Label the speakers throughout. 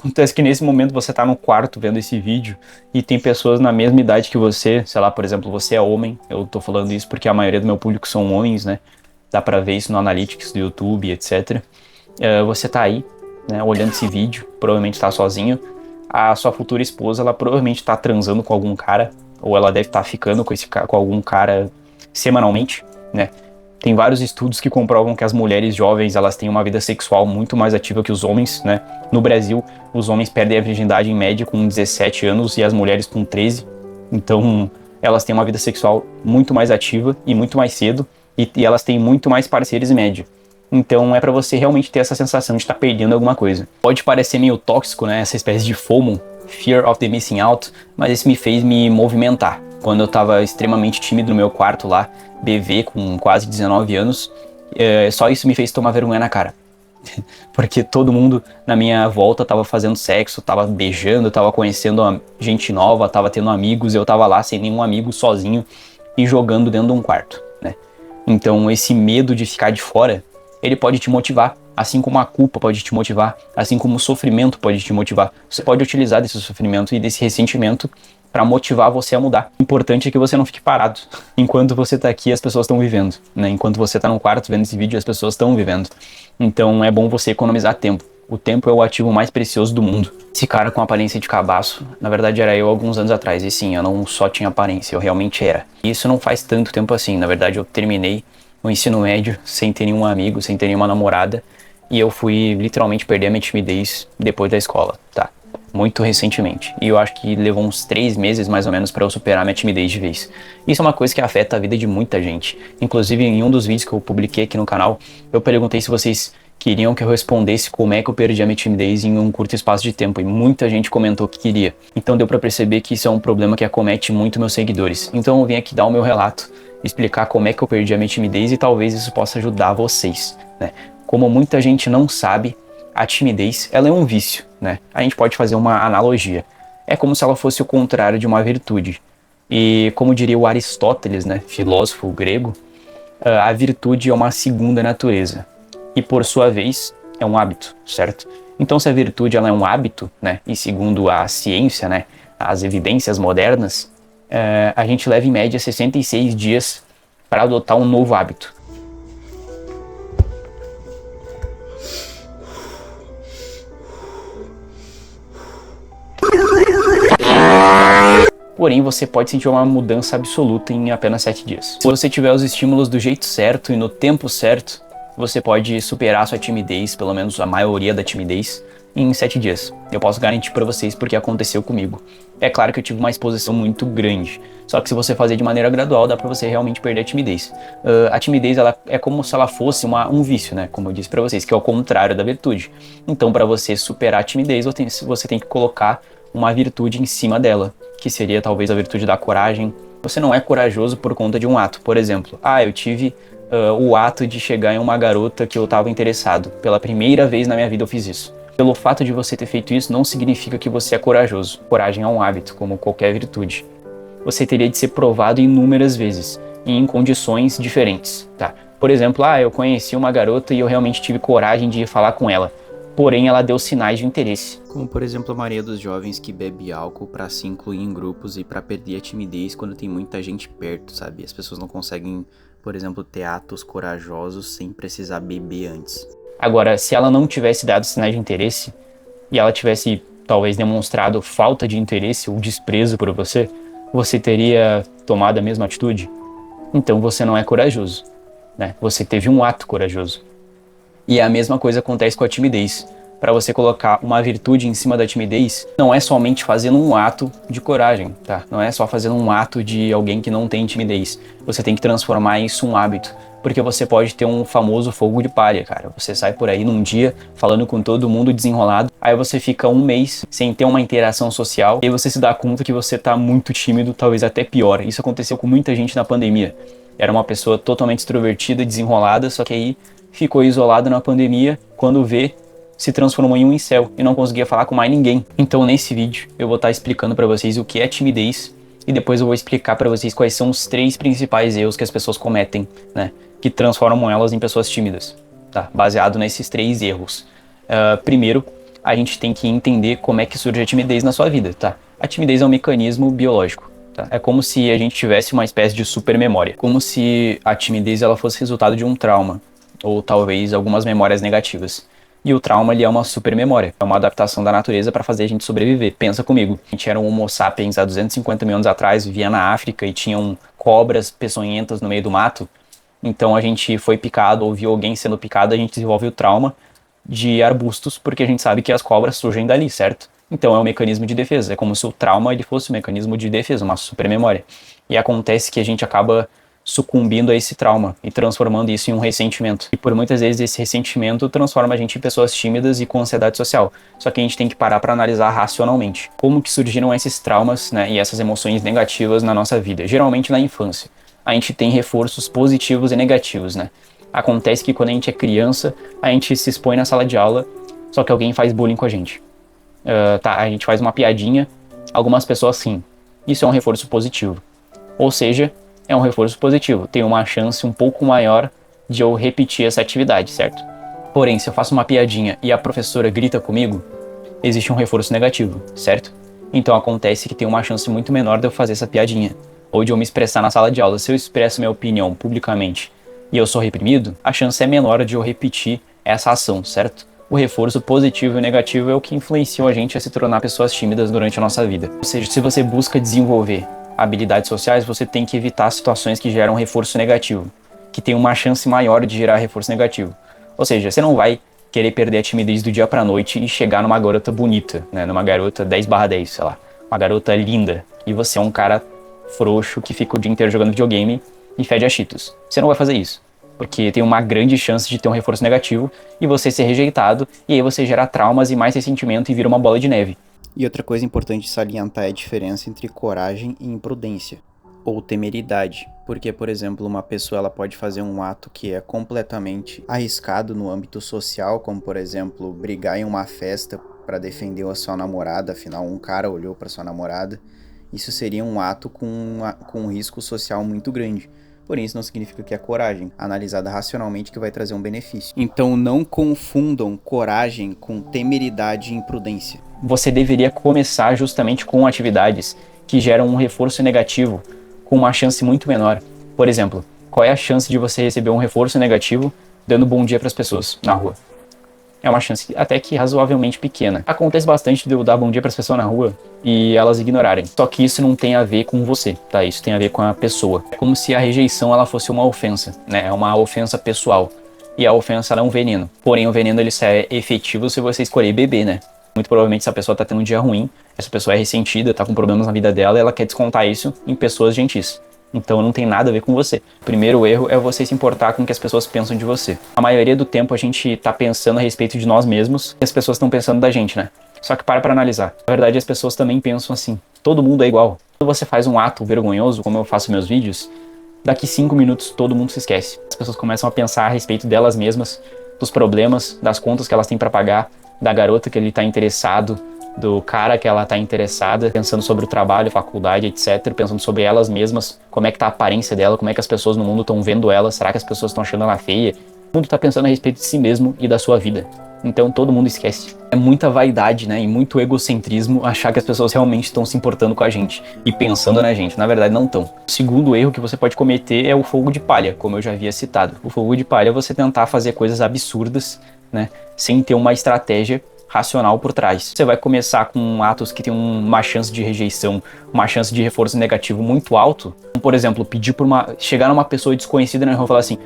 Speaker 1: Acontece que nesse momento você tá no quarto vendo esse vídeo e tem pessoas na mesma idade que você, sei lá, por exemplo, você é homem, eu tô falando isso porque a maioria do meu público são homens, né? Dá pra ver isso no Analytics do YouTube, etc. Você tá aí, né, olhando esse vídeo, provavelmente tá sozinho. A sua futura esposa, ela provavelmente tá transando com algum cara, ou ela deve estar ficando com algum cara semanalmente, né? Tem vários estudos que comprovam que as mulheres jovens, elas têm uma vida sexual muito mais ativa que os homens, né? No Brasil, os homens perdem a virgindade em média com 17 anos e as mulheres com 13. Então, elas têm uma vida sexual muito mais ativa e muito mais cedo, e elas têm muito mais parceiros em média. Então, é pra você realmente ter essa sensação de estar perdendo alguma coisa. Pode parecer meio tóxico, né? Essa espécie de FOMO, Fear of the Missing Out, mas isso me fez me movimentar. Quando eu tava extremamente tímido no meu quarto lá, bebê com quase 19 anos, só isso me fez tomar vergonha na cara. Porque todo mundo na minha volta tava fazendo sexo, tava beijando, tava conhecendo gente nova, tava tendo amigos, eu tava lá sem nenhum amigo, sozinho e jogando dentro de um quarto, né? Então esse medo de ficar de fora, ele pode te motivar, assim como a culpa pode te motivar, assim como o sofrimento pode te motivar. Você pode utilizar desse sofrimento e desse ressentimento para motivar você a mudar. O importante é que você não fique parado. Enquanto você tá aqui, as pessoas estão vivendo, né? Enquanto você tá no quarto vendo esse vídeo, as pessoas estão vivendo. Então é bom você economizar tempo. O tempo é o ativo mais precioso do mundo. Esse cara com aparência de cabaço, na verdade era eu alguns anos atrás. E sim, eu não só tinha aparência, eu realmente era. E isso não faz tanto tempo assim. Na verdade eu terminei o ensino médio sem ter nenhum amigo, sem ter nenhuma namorada. E eu fui literalmente perder a minha timidez depois da escola, tá? Muito recentemente. E eu acho que levou uns 3 meses mais ou menos para eu superar minha timidez de vez. Isso é uma coisa que afeta a vida de muita gente. Inclusive em um dos vídeos que eu publiquei aqui no canal, eu perguntei se vocês queriam que eu respondesse como é que eu perdi a minha timidez em um curto espaço de tempo. E muita gente comentou que queria. Então deu para perceber que isso é um problema que acomete muito meus seguidores. Então eu vim aqui dar o meu relato, explicar como é que eu perdi a minha timidez e talvez isso possa ajudar vocês, né? Como muita gente não sabe, a timidez, ela é um vício, né? A gente pode fazer uma analogia. É como se ela fosse o contrário de uma virtude. E como diria o Aristóteles, né, filósofo grego, a virtude é uma segunda natureza. E por sua vez, é um hábito, certo? Então se a virtude ela é um hábito, né, e segundo a ciência, né, as evidências modernas, a gente leva em média 66 dias para adotar um novo hábito. Porém, você pode sentir uma mudança absoluta em apenas 7 dias. Se você tiver os estímulos do jeito certo e no tempo certo, você pode superar sua timidez, pelo menos a maioria da timidez, em 7 dias. Eu posso garantir pra vocês porque aconteceu comigo. É claro que eu tive uma exposição muito grande, só que se você fazer de maneira gradual, dá pra você realmente perder a timidez. A timidez, ela é como se ela fosse um vício, né? Como eu disse pra vocês, que é o contrário da virtude. Então, pra você superar a timidez, você tem que colocar uma virtude em cima dela, que seria talvez a virtude da coragem. Você não é corajoso por conta de um ato. Por exemplo, eu tive o ato de chegar em uma garota que eu estava interessado. Pela primeira vez na minha vida eu fiz isso. Pelo fato de você ter feito isso não significa que você é corajoso. Coragem é um hábito, como qualquer virtude. Você teria de ser provado inúmeras vezes, e em condições diferentes, tá? Por exemplo, eu conheci uma garota e eu realmente tive coragem de ir falar com ela. Porém, ela deu sinais de interesse. Como, por exemplo, a maioria dos jovens que bebe álcool para se incluir em grupos e para perder a timidez quando tem muita gente perto, sabe? As pessoas não conseguem, por exemplo, ter atos corajosos sem precisar beber antes. Agora, se ela não tivesse dado sinais de interesse e ela tivesse, talvez, demonstrado falta de interesse ou desprezo por você, você teria tomado a mesma atitude? Então você não é corajoso, né? Você teve um ato corajoso. E a mesma coisa acontece com a timidez. Para você colocar uma virtude em cima da timidez, não é somente fazendo um ato de coragem, tá? Não é só fazendo um ato de alguém que não tem timidez. Você tem que transformar isso em um hábito. Porque você pode ter um famoso fogo de palha, cara. Você sai por aí num dia falando com todo mundo desenrolado, aí você fica um mês sem ter uma interação social, e aí você se dá conta que você tá muito tímido, talvez até pior. Isso aconteceu com muita gente na pandemia. Era uma pessoa totalmente extrovertida, desenrolada, só que aí ficou isolado na pandemia, quando se transformou em um incel e não conseguia falar com mais ninguém. Então nesse vídeo eu vou estar explicando para vocês o que é timidez e depois eu vou explicar para vocês quais são os 3 principais erros que as pessoas cometem, né, que transformam elas em pessoas tímidas, tá? Baseado nesses 3 erros. Primeiro, a gente tem que entender como é que surge a timidez na sua vida, tá? A timidez é um mecanismo biológico, tá? É como se a gente tivesse uma espécie de supermemória, como se a timidez ela fosse resultado de um trauma, ou talvez algumas memórias negativas. E o trauma ele é uma supermemória, é uma adaptação da natureza para fazer a gente sobreviver. Pensa comigo, a gente era um Homo sapiens há 250 mil anos atrás, vivia na África e tinham cobras peçonhentas no meio do mato. Então a gente foi picado ou viu alguém sendo picado, a gente desenvolve o trauma de arbustos, porque a gente sabe que as cobras surgem dali, certo? Então é um mecanismo de defesa, é como se o trauma ele fosse um mecanismo de defesa, uma supermemória. E acontece que a gente acaba sucumbindo a esse trauma e transformando isso em um ressentimento. E por muitas vezes esse ressentimento transforma a gente em pessoas tímidas e com ansiedade social. Só que a gente tem que parar para analisar racionalmente como que surgiram esses traumas, né, e essas emoções negativas na nossa vida, geralmente na infância. A gente tem reforços positivos e negativos, né? Acontece que quando a gente é criança, a gente se expõe na sala de aula, só que alguém faz bullying com a gente. A gente faz uma piadinha, algumas pessoas sim. Isso é um reforço positivo. Ou seja, é um reforço positivo. Tem uma chance um pouco maior de eu repetir essa atividade, certo? Porém, se eu faço uma piadinha e a professora grita comigo, existe um reforço negativo, certo? Então acontece que tem uma chance muito menor de eu fazer essa piadinha, ou de eu me expressar na sala de aula. Se eu expresso minha opinião publicamente e eu sou reprimido, a chance é menor de eu repetir essa ação, certo? O reforço positivo e negativo é o que influencia a gente a se tornar pessoas tímidas durante a nossa vida. Ou seja, se você busca desenvolver habilidades sociais, você tem que evitar situações que geram reforço negativo, que tem uma chance maior de gerar reforço negativo. Ou seja, você não vai querer perder a timidez do dia pra noite e chegar numa garota bonita, né? Numa garota 10/10, sei lá. Uma garota linda. E você é um cara frouxo que fica o dia inteiro jogando videogame e fede a Cheetos. Você não vai fazer isso, porque tem uma grande chance de ter um reforço negativo e você ser rejeitado, e aí você gera traumas e mais ressentimento e vira uma bola de neve.
Speaker 2: E outra coisa importante de salientar é a diferença entre coragem e imprudência, ou temeridade, porque, por exemplo, uma pessoa ela pode fazer um ato que é completamente arriscado no âmbito social, como, por exemplo, brigar em uma festa para defender a sua namorada, afinal um cara olhou para sua namorada. Isso seria um ato com um risco social muito grande. Porém, isso não significa que é coragem, analisada racionalmente, que vai trazer um benefício. Então não confundam coragem com temeridade e imprudência.
Speaker 1: Você deveria começar justamente com atividades que geram um reforço negativo, com uma chance muito menor. Por exemplo, qual é a chance de você receber um reforço negativo dando bom dia para as pessoas na rua? É uma chance até que razoavelmente pequena. Acontece bastante de eu dar bom dia para as pessoas na rua e elas ignorarem. Só que isso não tem a ver com você, tá? Isso tem a ver com a pessoa. É como se a rejeição ela fosse uma ofensa, né? É uma ofensa pessoal. E a ofensa ela é um veneno. Porém, o veneno ele só é efetivo se você escolher beber, né? Muito provavelmente essa pessoa tá tendo um dia ruim, essa pessoa é ressentida, tá com problemas na vida dela e ela quer descontar isso em pessoas gentis. Então não tem nada a ver com você. O primeiro erro é você se importar com o que as pessoas pensam de você. A maioria do tempo a gente tá pensando a respeito de nós mesmos e as pessoas estão pensando da gente, né? Só que para analisar. Na verdade as pessoas também pensam assim. Todo mundo é igual. Quando você faz um ato vergonhoso, como eu faço meus vídeos, daqui 5 minutos todo mundo se esquece. As pessoas começam a pensar a respeito delas mesmas, dos problemas, das contas que elas têm para pagar, da garota que ele tá interessado, do cara que ela tá interessada, pensando sobre o trabalho, faculdade, etc, pensando sobre elas mesmas, como é que tá a aparência dela, como é que as pessoas no mundo estão vendo ela, será que as pessoas estão achando ela feia? O mundo tá pensando a respeito de si mesmo e da sua vida. Então todo mundo esquece. É muita vaidade, né, e muito egocentrismo achar que as pessoas realmente estão se importando com a gente e pensando na gente. Na verdade não estão. O segundo erro que você pode cometer é o fogo de palha, como eu já havia citado. O fogo de palha é você tentar fazer coisas absurdas, né, sem ter uma estratégia racional por trás. Você vai começar com atos que tem uma chance de rejeição, uma chance de reforço negativo muito alto. Por exemplo, chegar numa pessoa desconhecida na rua e falar assim: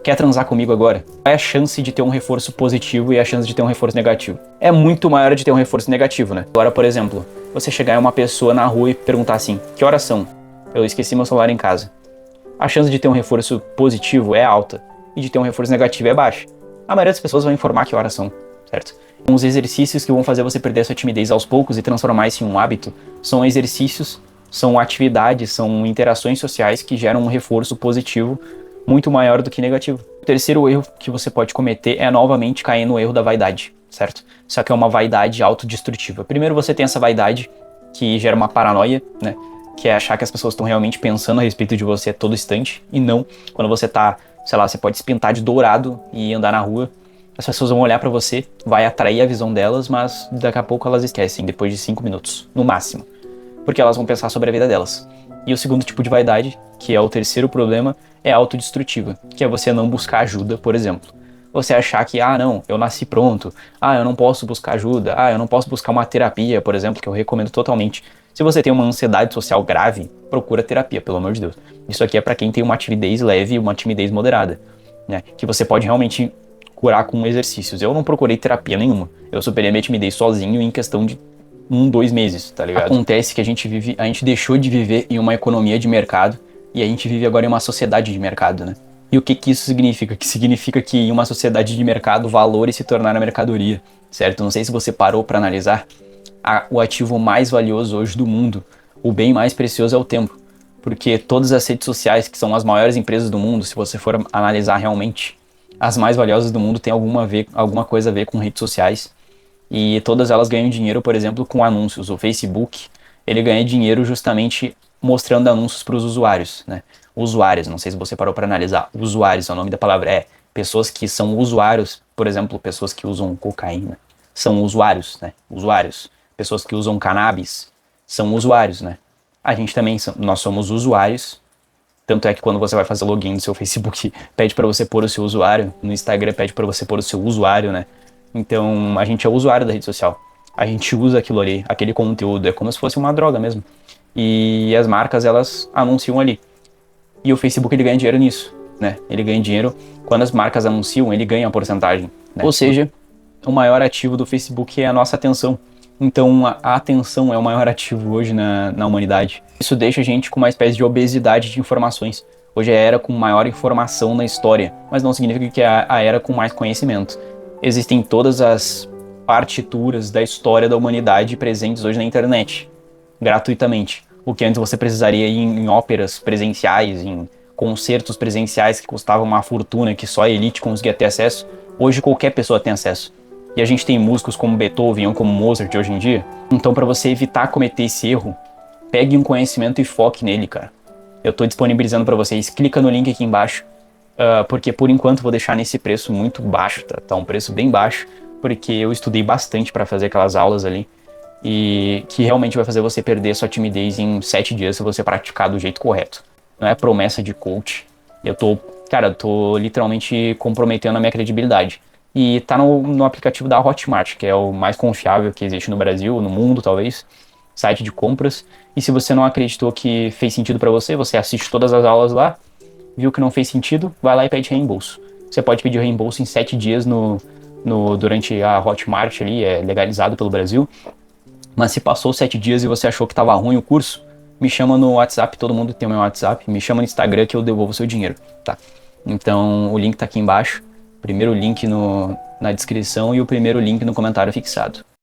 Speaker 1: quer transar comigo agora? Qual é a chance de ter um reforço positivo e a chance de ter um reforço negativo? É muito maior de ter um reforço negativo, né? Agora, por exemplo, você chegar em uma pessoa na rua e perguntar assim: que horas são? Eu esqueci meu celular em casa. A chance de ter um reforço positivo é alta e de ter um reforço negativo é baixa. A maioria das pessoas vai informar que horas são, certo? Uns exercícios que vão fazer você perder a sua timidez aos poucos e transformar isso em um hábito são exercícios, são atividades, são interações sociais que geram um reforço positivo muito maior do que negativo. O terceiro erro que você pode cometer é novamente cair no erro da vaidade, certo? Só que é uma vaidade autodestrutiva. Primeiro você tem essa vaidade que gera uma paranoia, né? Que é achar que as pessoas estão realmente pensando a respeito de você a todo instante, e não quando você tá, sei lá, você pode se pintar de dourado e andar na rua As pessoas vão olhar pra você, vai atrair a visão delas, mas daqui a pouco elas esquecem, depois de 5 minutos, no máximo. Porque elas vão pensar sobre a vida delas. E o segundo tipo de vaidade, que é o terceiro problema, é a autodestrutiva, que é você não buscar ajuda, por exemplo. Você achar que, não, eu nasci pronto, eu não posso buscar ajuda, eu não posso buscar uma terapia, por exemplo, que eu recomendo totalmente. Se você tem uma ansiedade social grave, procura terapia, pelo amor de Deus. Isso aqui é pra quem tem uma timidez leve e uma timidez moderada, né? Que você pode realmente curar com exercícios. Eu não procurei terapia nenhuma. Eu superei a minha timidez sozinho em questão de 2 meses, tá ligado? Acontece que a gente deixou de viver em uma economia de mercado e a gente vive agora em uma sociedade de mercado, né? E o que isso significa? Que significa que em uma sociedade de mercado, valores se tornaram mercadoria, certo? Não sei se você parou para analisar. O ativo mais valioso hoje do mundo, o bem mais precioso é o tempo. Porque todas as redes sociais, que são as maiores empresas do mundo, se você for analisar realmente, as mais valiosas do mundo têm alguma coisa a ver com redes sociais. E todas elas ganham dinheiro, por exemplo, com anúncios. O Facebook, ele ganha dinheiro justamente mostrando anúncios para os usuários, né? Usuários, não sei se você parou para analisar. Usuários, o nome da palavra pessoas que são usuários, por exemplo, pessoas que usam cocaína, são usuários, né? Usuários. Pessoas que usam cannabis, são usuários, né? A gente também, nós somos usuários. Tanto é que quando você vai fazer login no seu Facebook, pede para você pôr o seu usuário. No Instagram, pede para você pôr o seu usuário, né? Então, a gente é usuário da rede social. A gente usa aquilo ali, aquele conteúdo. É como se fosse uma droga mesmo. E as marcas, elas anunciam ali. E o Facebook, ele ganha dinheiro nisso, né? Ele ganha dinheiro. Quando as marcas anunciam, ele ganha uma porcentagem, né? Ou seja, o maior ativo do Facebook é a nossa atenção. Então, a atenção é o maior ativo hoje na humanidade. Isso deixa a gente com uma espécie de obesidade de informações. Hoje é a era com maior informação na história, mas não significa que é a era com mais conhecimento. Existem todas as partituras da história da humanidade presentes hoje na internet, gratuitamente. O que antes você precisaria ir em óperas presenciais, em concertos presenciais que custavam uma fortuna, que só a elite conseguia ter acesso, hoje qualquer pessoa tem acesso. E a gente tem músicos como Beethoven ou como Mozart hoje em dia. Então, para você evitar cometer esse erro, pegue um conhecimento e foque nele, cara. Eu tô disponibilizando para vocês, clica no link aqui embaixo, porque por enquanto vou deixar nesse preço muito baixo, tá um preço bem baixo, porque eu estudei bastante para fazer aquelas aulas ali, e que realmente vai fazer você perder sua timidez em 7 dias se você praticar do jeito correto. Não é promessa de coach. Eu tô literalmente comprometendo a minha credibilidade. E tá no aplicativo da Hotmart, que é o mais confiável que existe no Brasil, no mundo talvez, site de compras. E se você não acreditou que fez sentido para você, você assiste todas as aulas lá, viu que não fez sentido, vai lá e pede reembolso. Você pode pedir reembolso em 7 dias durante a Hotmart ali, é legalizado pelo Brasil. Mas se passou 7 dias e você achou que estava ruim o curso, me chama no WhatsApp, todo mundo tem o meu WhatsApp, me chama no Instagram que eu devolvo o seu dinheiro, tá? Então o link tá aqui embaixo, primeiro link na descrição e o primeiro link no comentário fixado.